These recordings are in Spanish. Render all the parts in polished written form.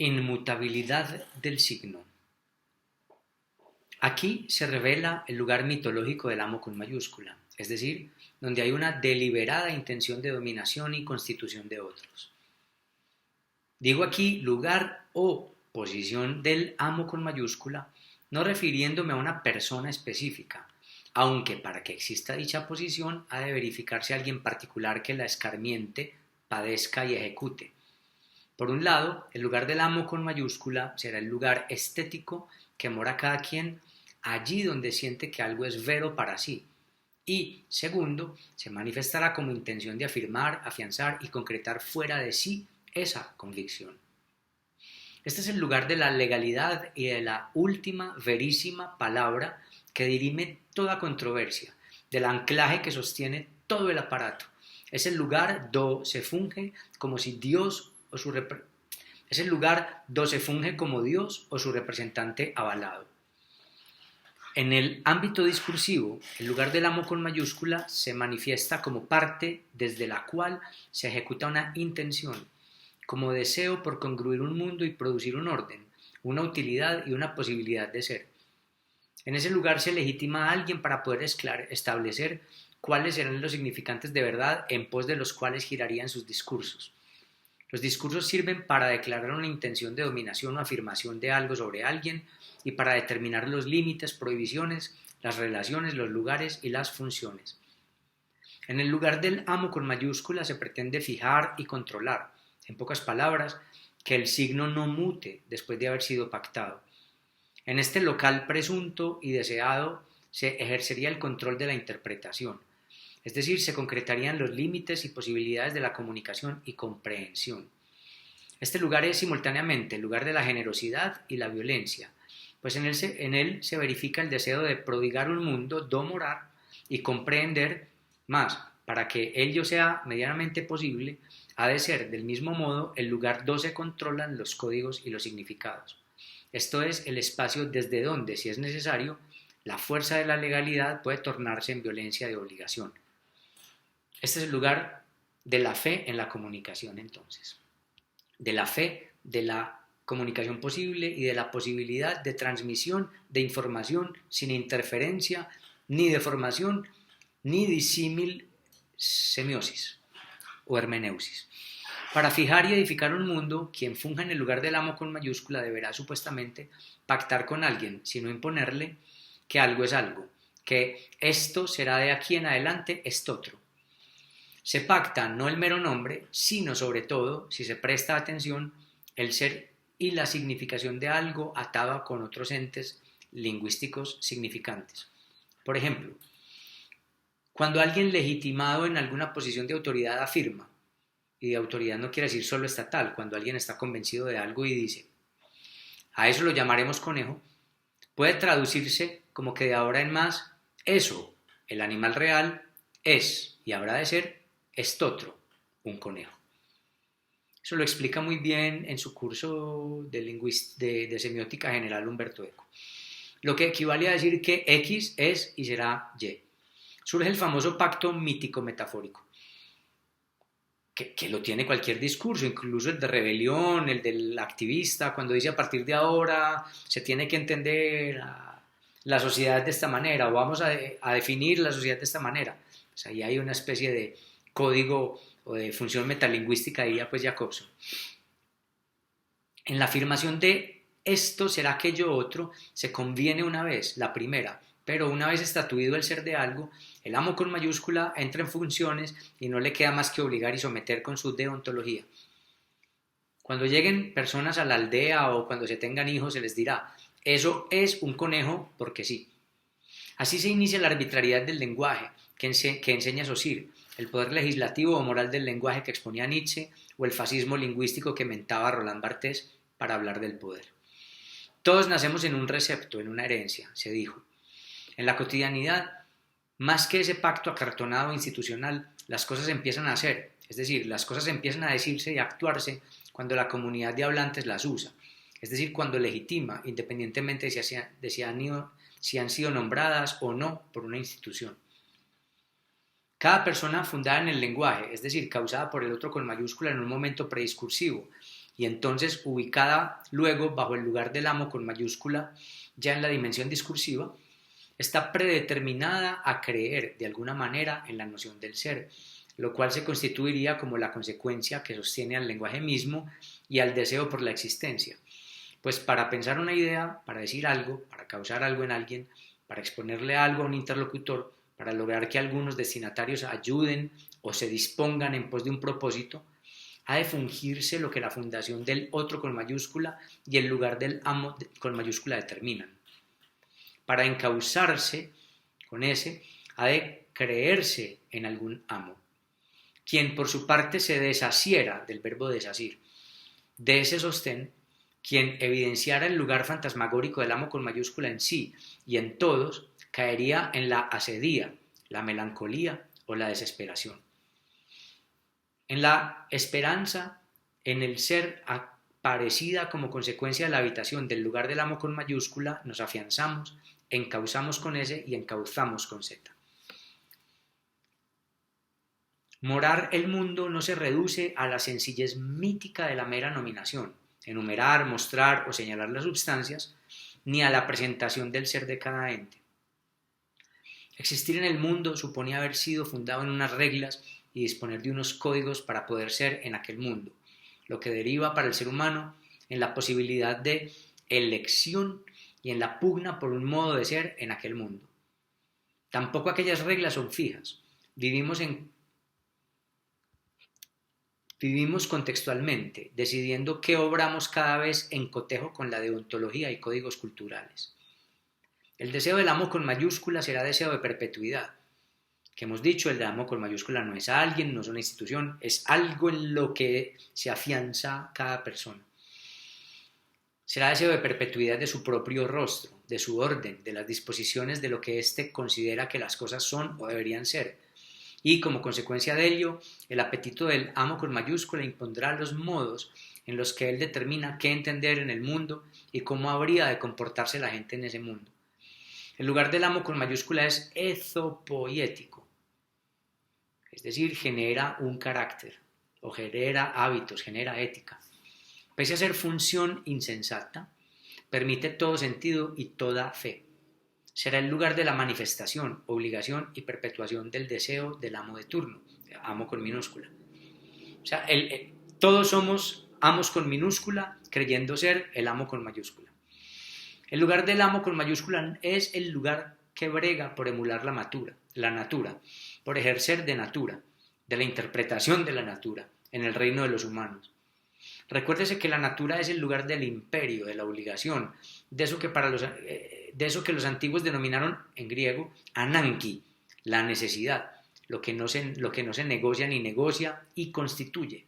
Inmutabilidad del signo. Aquí se revela el lugar mitológico del amo con mayúscula, es decir, donde hay una deliberada intención de dominación y constitución de otros. Digo aquí lugar o posición del amo con mayúscula, no refiriéndome a una persona específica, aunque para que exista dicha posición ha de verificarse alguien particular que la escarmiente, padezca y ejecute. Por un lado, el lugar del amo con mayúscula será el lugar estético que mora cada quien allí donde siente que algo es vero para sí. Y, segundo, se manifestará como intención de afirmar, afianzar y concretar fuera de sí esa convicción. Este es el lugar de la legalidad y de la última verísima palabra que dirime toda controversia, del anclaje que sostiene todo el aparato. Es el lugar do se funge como si Dios es el lugar donde se funge como Dios o su representante avalado. En el ámbito discursivo, el lugar del amo con mayúscula se manifiesta como parte desde la cual se ejecuta una intención, como deseo por congruir un mundo y producir un orden, una utilidad y una posibilidad de ser. En ese lugar se legitima a alguien para poder establecer cuáles serán los significantes de verdad en pos de los cuales girarían sus discursos. Los discursos sirven para declarar una intención de dominación o afirmación de algo sobre alguien y para determinar los límites, prohibiciones, las relaciones, los lugares y las funciones. En el lugar del amo con mayúscula se pretende fijar y controlar, en pocas palabras, que el signo no mute después de haber sido pactado. En este local presunto y deseado se ejercería el control de la interpretación. Es decir, se concretarían los límites y posibilidades de la comunicación y comprensión. Este lugar es simultáneamente el lugar de la generosidad y la violencia, pues en él se verifica el deseo de prodigar un mundo, domorar y comprender más. Para que ello sea medianamente posible, ha de ser del mismo modo el lugar donde se controlan los códigos y los significados. Esto es el espacio desde donde, si es necesario, la fuerza de la legalidad puede tornarse en violencia de obligación. Este es el lugar de la fe en la comunicación, entonces. De la fe, de la comunicación posible y de la posibilidad de transmisión de información sin interferencia, ni deformación, ni disímil semiosis o hermeneusis. Para fijar y edificar un mundo, quien funja en el lugar del amo con mayúscula deberá supuestamente pactar con alguien, sino imponerle que algo es algo, que esto será de aquí en adelante estotro. Se pacta no el mero nombre, sino sobre todo, si se presta atención, el ser y la significación de algo atado con otros entes lingüísticos significantes. Por ejemplo, cuando alguien legitimado en alguna posición de autoridad afirma, y de autoridad no quiere decir solo estatal, cuando alguien está convencido de algo y dice, a eso lo llamaremos conejo, puede traducirse como que de ahora en más, eso, el animal real, es y habrá de ser estotro, un conejo. Eso lo explica muy bien en su curso de semiótica general Humberto Eco. Lo que equivale a decir que X es y será Y. Surge el famoso pacto mítico-metafórico, que lo tiene cualquier discurso, incluso el de rebelión, el del activista, cuando dice a partir de ahora se tiene que entender la sociedad de esta manera o vamos a definir la sociedad de esta manera. Pues ahí hay una especie de código o de función metalingüística, diría pues Jacobson. En la afirmación de esto será aquello otro se conviene una vez, la primera, pero una vez estatuido el ser de algo, el amo con mayúscula entra en funciones y no le queda más que obligar y someter con su deontología. Cuando lleguen personas a la aldea o cuando se tengan hijos se les dirá, eso es un conejo porque sí. Así se inicia la arbitrariedad del lenguaje que enseña Saussure, el poder legislativo o moral del lenguaje que exponía Nietzsche o el fascismo lingüístico que mentaba Roland Barthes para hablar del poder. Todos nacemos en un recepto, en una herencia, se dijo. En la cotidianidad, más que ese pacto acartonado institucional, las cosas empiezan a hacer, es decir, las cosas empiezan a decirse y a actuarse cuando la comunidad de hablantes las usa, es decir, cuando legitima, independientemente de si han sido nombradas o no por una institución. Cada persona fundada en el lenguaje, es decir, causada por el otro con mayúscula en un momento prediscursivo, y entonces ubicada luego bajo el lugar del amo con mayúscula, ya en la dimensión discursiva, está predeterminada a creer de alguna manera en la noción del ser, lo cual se constituiría como la consecuencia que sostiene al lenguaje mismo y al deseo por la existencia. Pues para pensar una idea, para decir algo, para causar algo en alguien, para exponerle algo a un interlocutor, para lograr que algunos destinatarios ayuden o se dispongan en pos de un propósito, ha de fungirse lo que la fundación del otro con mayúscula y el lugar del amo con mayúscula determinan. Para encauzarse con ese, ha de creerse en algún amo, quien por su parte se desasiera del verbo desasir, de ese sostén, quien evidenciara el lugar fantasmagórico del amo con mayúscula en sí y en todos, caería en la asedía, la melancolía o la desesperación. En la esperanza, en el ser aparecida como consecuencia de la habitación del lugar del amo con mayúscula, nos afianzamos, encauzamos con S y encauzamos con Z. Morar el mundo no se reduce a la sencillez mítica de la mera nominación, enumerar, mostrar o señalar las substancias, ni a la presentación del ser de cada ente. Existir en el mundo supone haber sido fundado en unas reglas y disponer de unos códigos para poder ser en aquel mundo, lo que deriva para el ser humano en la posibilidad de elección y en la pugna por un modo de ser en aquel mundo. Tampoco aquellas reglas son fijas. Vivimos contextualmente, decidiendo qué obramos cada vez en cotejo con la deontología y códigos culturales. El deseo del amo con mayúscula será deseo de perpetuidad. Que hemos dicho, el amo con mayúscula no es alguien, no es una institución, es algo en lo que se afianza cada persona. Será deseo de perpetuidad de su propio rostro, de su orden, de las disposiciones de lo que éste considera que las cosas son o deberían ser. Y como consecuencia de ello, el apetito del amo con mayúscula impondrá los modos en los que él determina qué entender en el mundo y cómo habría de comportarse la gente en ese mundo. El lugar del amo con mayúscula es ezopoiético, es decir, genera un carácter, o genera hábitos, genera ética. Pese a ser función insensata, permite todo sentido y toda fe. Será el lugar de la manifestación, obligación y perpetuación del deseo del amo de turno, amo con minúscula. O sea, todos somos amos con minúscula, creyendo ser el amo con mayúscula. El lugar del amo con mayúscula es el lugar que brega por emular la natura, por ejercer de natura, de la interpretación de la natura en el reino de los humanos. Recuérdese que la natura es el lugar del imperio, de la obligación, de eso que los antiguos denominaron en griego ananki, la necesidad, lo que no se negocia ni negocia y constituye.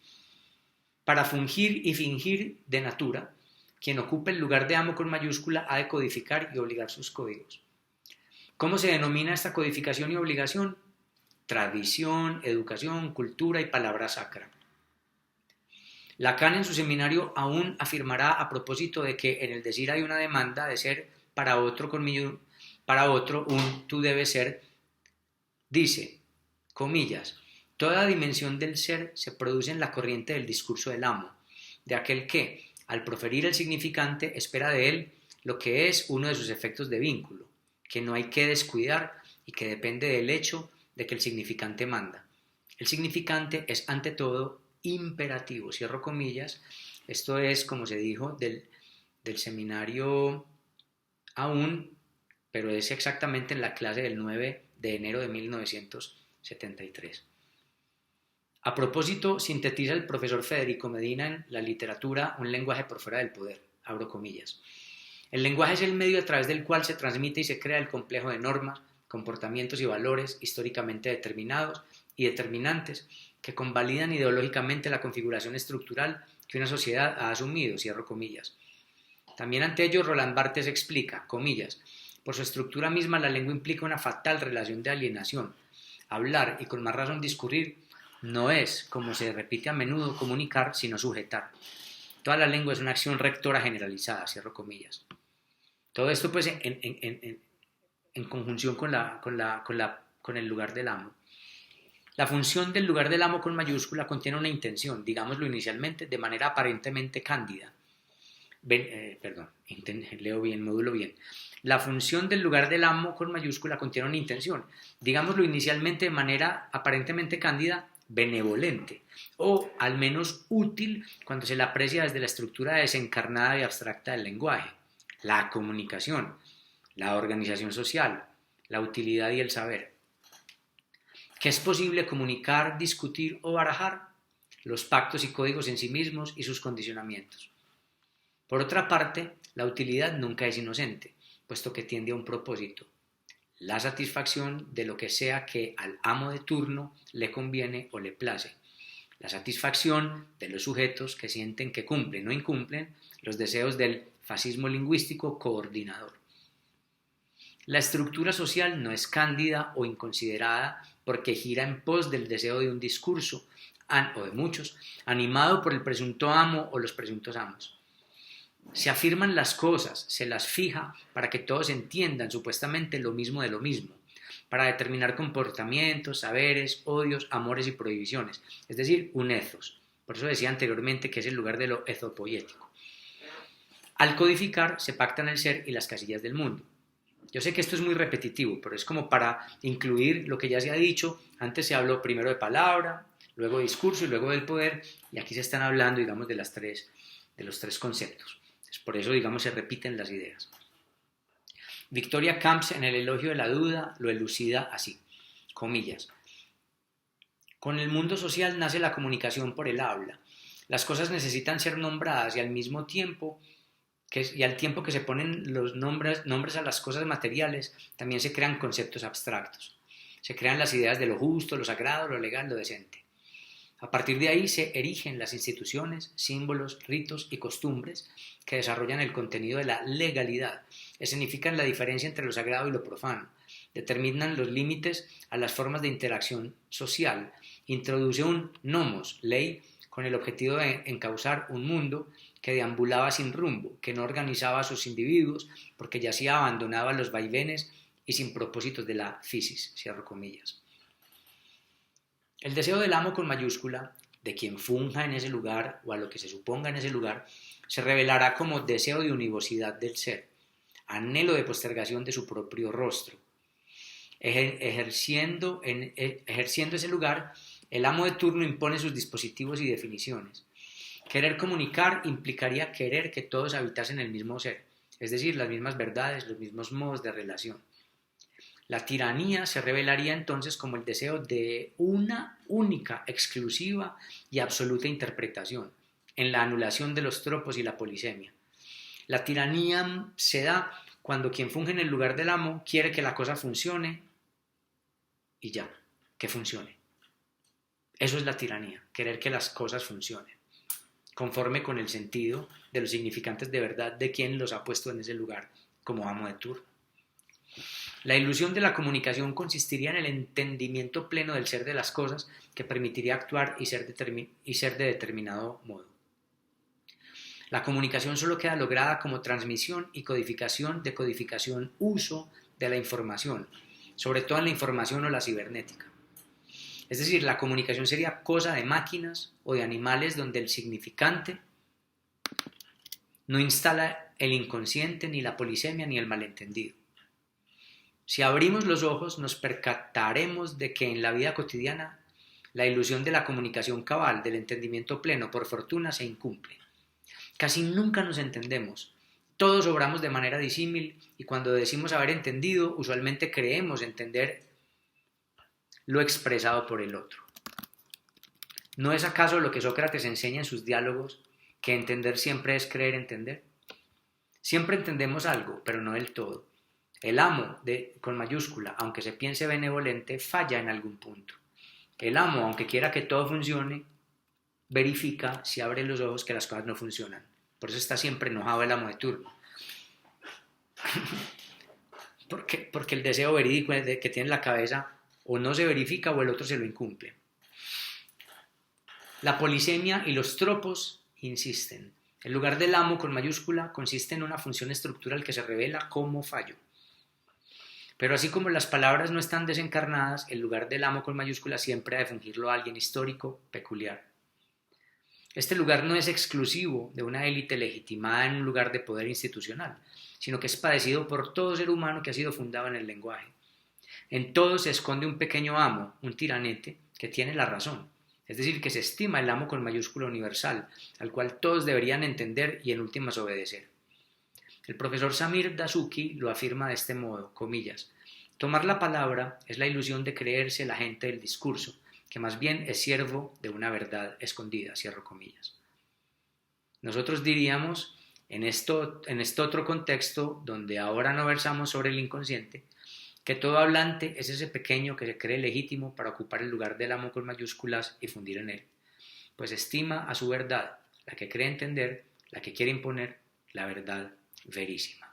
Para fungir y fingir de natura, quien ocupe el lugar de amo con mayúscula ha de codificar y obligar sus códigos. ¿Cómo se denomina esta codificación y obligación? Tradición, educación, cultura y palabra sacra. Lacan en su seminario aún afirmará a propósito de que en el decir hay una demanda de ser para otro un tú debes ser, dice, comillas, toda dimensión del ser se produce en la corriente del discurso del amo, de aquel que, al proferir el significante, espera de él lo que es uno de sus efectos de vínculo, que no hay que descuidar y que depende del hecho de que el significante manda. El significante es ante todo imperativo, cierro comillas. Esto es, como se dijo, del seminario aún, pero es exactamente en la clase del 9 de enero de 1973. A propósito, sintetiza el profesor Federico Medina en La literatura, un lenguaje por fuera del poder, abro comillas. El lenguaje es el medio a través del cual se transmite y se crea el complejo de normas, comportamientos y valores históricamente determinados y determinantes que convalidan ideológicamente la configuración estructural que una sociedad ha asumido, cierro comillas. También ante ello Roland Barthes explica, comillas, por su estructura misma la lengua implica una fatal relación de alienación. Hablar y con más razón discurrir no es, como se repite a menudo, comunicar, sino sujetar. Toda la lengua es una acción rectora generalizada, cierro comillas. Todo esto pues en conjunción con el lugar del amo. La función del lugar del amo con mayúscula contiene una intención, digámoslo inicialmente, de manera aparentemente cándida. Leo bien, módulo bien. La función del lugar del amo con mayúscula contiene una intención, digámoslo inicialmente de manera aparentemente cándida, benevolente, o al menos útil cuando se la aprecia desde la estructura desencarnada y abstracta del lenguaje, la comunicación, la organización social, la utilidad y el saber. ¿Qué es posible comunicar, discutir o barajar? Los pactos y códigos en sí mismos y sus condicionamientos. Por otra parte, la utilidad nunca es inocente, puesto que tiende a un propósito, la satisfacción de lo que sea que al amo de turno le conviene o le place, la satisfacción de los sujetos que sienten que cumplen o incumplen los deseos del fascismo lingüístico coordinador. La estructura social no es cándida o inconsiderada porque gira en pos del deseo de un discurso, o de muchos, animado por el presunto amo o los presuntos amos. Se afirman las cosas, se las fija para que todos entiendan supuestamente lo mismo de lo mismo, para determinar comportamientos, saberes, odios, amores y prohibiciones, es decir, un ethos. Por eso decía anteriormente que es el lugar de lo ezopoético. Al codificar se pactan el ser y las casillas del mundo. Yo sé que esto es muy repetitivo, pero es como para incluir lo que ya se ha dicho. Antes se habló primero de palabra, luego de discurso y luego del poder, y aquí se están hablando, digamos, de los tres conceptos. Por eso, digamos, se repiten las ideas. Victoria Camps, en el elogio de la duda, lo elucida así, comillas. Con el mundo social nace la comunicación por el habla. Las cosas necesitan ser nombradas y al tiempo que se ponen los nombres a las cosas materiales, también se crean conceptos abstractos. Se crean las ideas de lo justo, lo sagrado, lo legal, lo decente. A partir de ahí se erigen las instituciones, símbolos, ritos y costumbres que desarrollan el contenido de la legalidad, escenifican la diferencia entre lo sagrado y lo profano, determinan los límites a las formas de interacción social, introduce un nomos, ley, con el objetivo de encauzar un mundo que deambulaba sin rumbo, que no organizaba a sus individuos porque yacía abandonado a los vaivenes y sin propósitos de la physis, cierro comillas. El deseo del amo con mayúscula, de quien funja en ese lugar o a lo que se suponga en ese lugar, se revelará como deseo de univocidad del ser, anhelo de postergación de su propio rostro. Ejerciendo ese lugar, el amo de turno impone sus dispositivos y definiciones. Querer comunicar implicaría querer que todos habitasen el mismo ser, es decir, las mismas verdades, los mismos modos de relación. La tiranía se revelaría entonces como el deseo de una única, exclusiva y absoluta interpretación, en la anulación de los tropos y la polisemia. La tiranía se da cuando quien funge en el lugar del amo quiere que la cosa funcione y ya, que funcione. Eso es la tiranía, querer que las cosas funcionen, conforme con el sentido de los significantes de verdad de quien los ha puesto en ese lugar como amo de turno. La ilusión de la comunicación consistiría en el entendimiento pleno del ser de las cosas que permitiría actuar y ser de determinado modo. La comunicación solo queda lograda como transmisión y codificación de uso de la información, sobre todo en la información o la cibernética. Es decir, la comunicación sería cosa de máquinas o de animales donde el significante no instala el inconsciente, ni la polisemia, ni el malentendido. Si abrimos los ojos, nos percataremos de que en la vida cotidiana la ilusión de la comunicación cabal, del entendimiento pleno, por fortuna, se incumple. Casi nunca nos entendemos. Todos obramos de manera disímil y cuando decimos haber entendido, usualmente creemos entender lo expresado por el otro. ¿No es acaso lo que Sócrates enseña en sus diálogos, que entender siempre es creer entender? Siempre entendemos algo, pero no del todo. El amo, con mayúscula, aunque se piense benevolente, falla en algún punto. El amo, aunque quiera que todo funcione, verifica si abre los ojos que las cosas no funcionan. Por eso está siempre enojado el amo de turno. Porque el deseo verídico que tiene en la cabeza o no se verifica o el otro se lo incumple. La polisemia y los tropos insisten. El lugar del amo con mayúscula consiste en una función estructural que se revela como fallo. Pero así como las palabras no están desencarnadas, el lugar del amo con mayúscula siempre ha de fungirlo a alguien histórico, peculiar. Este lugar no es exclusivo de una élite legitimada en un lugar de poder institucional, sino que es padecido por todo ser humano que ha sido fundado en el lenguaje. En todo se esconde un pequeño amo, un tiranete, que tiene la razón, es decir, que se estima el amo con mayúscula universal, al cual todos deberían entender y en últimas obedecer. El profesor Samir Dasuki lo afirma de este modo, comillas, tomar la palabra es la ilusión de creerse la gente del discurso, que más bien es siervo de una verdad escondida, cierro comillas. Nosotros diríamos, en este otro contexto, donde ahora no versamos sobre el inconsciente, que todo hablante es ese pequeño que se cree legítimo para ocupar el lugar del amo con mayúsculas y fundir en él, pues estima a su verdad, la que cree entender, la que quiere imponer, la verdad verísima.